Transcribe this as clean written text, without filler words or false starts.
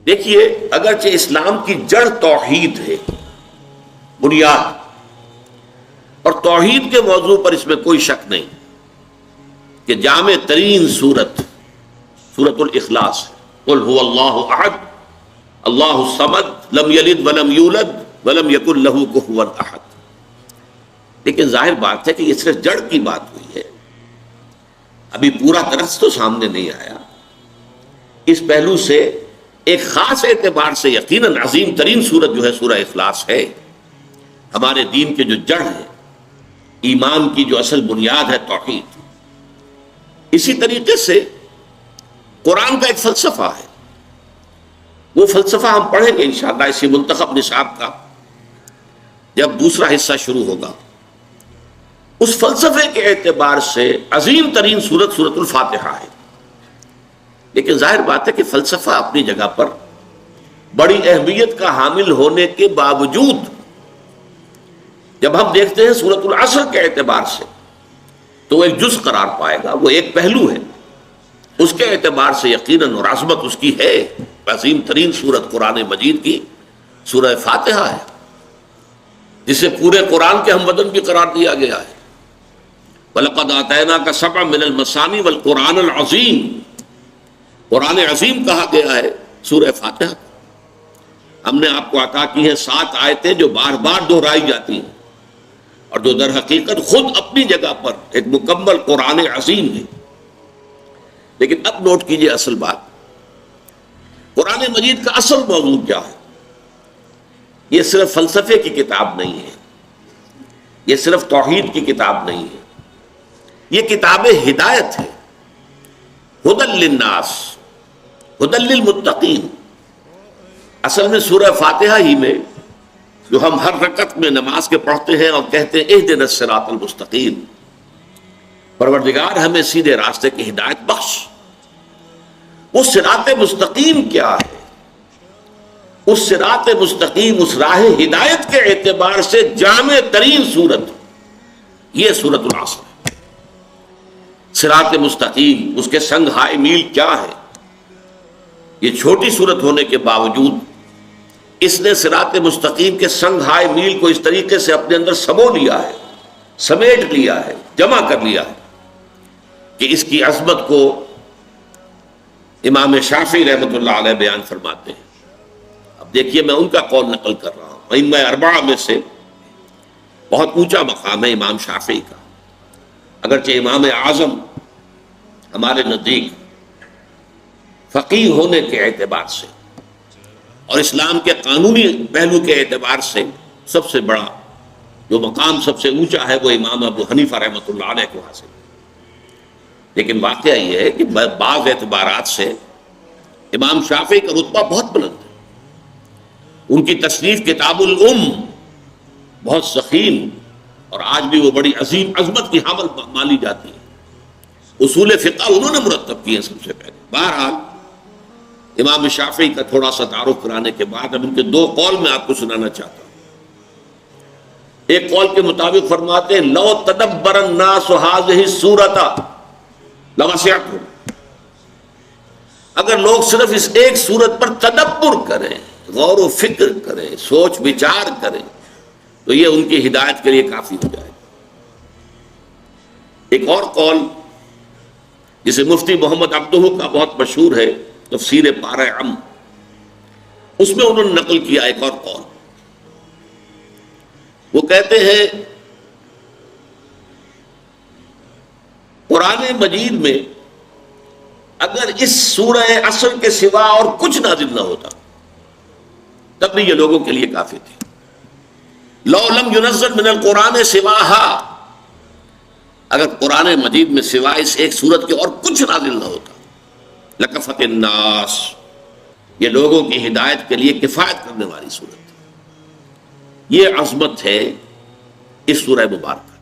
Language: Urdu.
دیکھیے، اگرچہ اسلام کی جڑ توحید ہے، بنیاد، اور توحید کے موضوع پر اس میں کوئی شک نہیں کہ جامع ترین سورت سورۃ الاخلاص ہے۔ قل هو اللہ احد اللہ الصمد لم یلد ولم یولد ولم یکن لہ کفوا احد۔ لیکن ظاہر بات ہے کہ یہ صرف جڑ کی بات ہوئی ہے، ابھی پورا درس تو سامنے نہیں آیا۔ اس پہلو سے ایک خاص اعتبار سے یقیناً عظیم ترین سورت جو ہے سورہ اخلاص ہے، ہمارے دین کے جو جڑ ہے، ایمان کی جو اصل بنیاد ہے، توحید۔ اسی طریقے سے قرآن کا ایک فلسفہ ہے، وہ فلسفہ ہم پڑھیں گے انشاءاللہ اسی منتخب نصاب کا جب دوسرا حصہ شروع ہوگا۔ اس فلسفے کے اعتبار سے عظیم ترین سورت سورۃ الفاتحہ ہے، لیکن ظاہر بات ہے کہ فلسفہ اپنی جگہ پر بڑی اہمیت کا حامل ہونے کے باوجود جب ہم دیکھتے ہیں سورۃ العصر کے اعتبار سے تو وہ ایک جز قرار پائے گا، وہ ایک پہلو ہے، اس کے اعتبار سے یقیناً اور عظمت اس کی ہے۔ عظیم ترین سورت قرآن مجید کی سورہ فاتحہ ہے، جسے پورے قرآن کے ہم وطن بھی قرار دیا گیا ہے۔ وَلَقَدْ آتَيْنَاكَ سَبْعًا مِنَ الْمَثَانِي وَالْقُرْآنَ الْعَظِيمِ، قرآن عظیم کہا گیا ہے سورہ فاتحہ۔ ہم نے آپ کو عطا کی ہے 7 آیتیں جو بار بار دہرائی جاتی ہیں اور جو در حقیقت خود اپنی جگہ پر ایک مکمل قرآن عظیم ہے۔ لیکن اب نوٹ کیجئے اصل بات، قرآن مجید کا اصل موضوع کیا ہے؟ یہ صرف فلسفے کی کتاب نہیں ہے، یہ صرف توحید کی کتاب نہیں ہے، یہ کتاب ہدایت ہے۔ ہدی للناس ہدی للمتقین۔ اصل میں سورہ فاتحہ ہی میں جو ہم ہر رکعت میں نماز کے پڑھتے ہیں اور کہتے ہیں اہدنا الصراط المستقیم، پروردگار ہمیں سیدھے راستے کی ہدایت بخش۔ وہ صراط مستقیم کیا ہے؟ اس صراط مستقیم، اس راہ ہدایت کے اعتبار سے جامع ترین سورت یہ سورۃ العصر ہے۔ صراط مستقیم، اس کے سنگ ہائے میل کیا ہے؟ یہ چھوٹی سورت ہونے کے باوجود اس نے صراط مستقیم کے سنگ ہائے میل کو اس طریقے سے اپنے اندر سمو لیا ہے، سمیٹ لیا ہے، جمع کر لیا ہے کہ اس کی عظمت کو امام شافعی رحمۃ اللہ علیہ بیان فرماتے ہیں۔ اب دیکھیے، میں ان کا قول نقل کر رہا ہوں، ائمہ اربعہ میں سے بہت اونچا مقام ہے امام شافعی کا، اگرچہ امام اعظم ہمارے نزدیک فقیہ ہونے کے اعتبار سے اور اسلام کے قانونی پہلو کے اعتبار سے سب سے بڑا جو مقام سب سے اونچا ہے وہ امام ابو حنیفہ رحمۃ اللہ علیہ کو حاصل ہے۔ لیکن واقعہ یہ ہے کہ بعض اعتبارات سے امام شافعی کا رتبہ بہت بلند ہے۔ ان کی تصنیف کتاب الام بہت ضخیم اور آج بھی وہ بڑی عظیم عظمت کی حامل مانی جاتی ہے۔ اصول فقہ انہوں نے مرتب کیے سب سے پہلے۔ بہرحال امام شافعی کا تھوڑا سا تعارف کرانے کے بعد اب ان کے 2 قول میں آپ کو سنانا چاہتا ہوں۔ ایک قول کے مطابق فرماتے ہیں لو تدبر الناس هذه السورۃ لوسعتهم، اگر لوگ صرف اس ایک سورت پر تدبر کریں، غور و فکر کریں، سوچ بچار کریں تو یہ ان کی ہدایت کے لیے کافی ہو جائے۔ ایک اور قول جسے مفتی محمد عبدہ کا بہت مشہور ہے، تفسیر پارہ عم، اس میں انہوں نے نقل کیا ایک اور قول۔ وہ کہتے ہیں قرآن مجید میں اگر اس سورہ عصر کے سوا اور کچھ نازل نہ ہوتا تب بھی یہ لوگوں کے لیے کافی تھی۔ لو لم ينزل من القرآن سواها، اگر قرآن مجید میں سوائے اس ایک سورت کے اور کچھ نازل نہ ہوتا لکفت الناس، یہ لوگوں کی ہدایت کے لیے کفایت کرنے والی سورت ہے۔ یہ عظمت ہے اس سورہ مبارکہ۔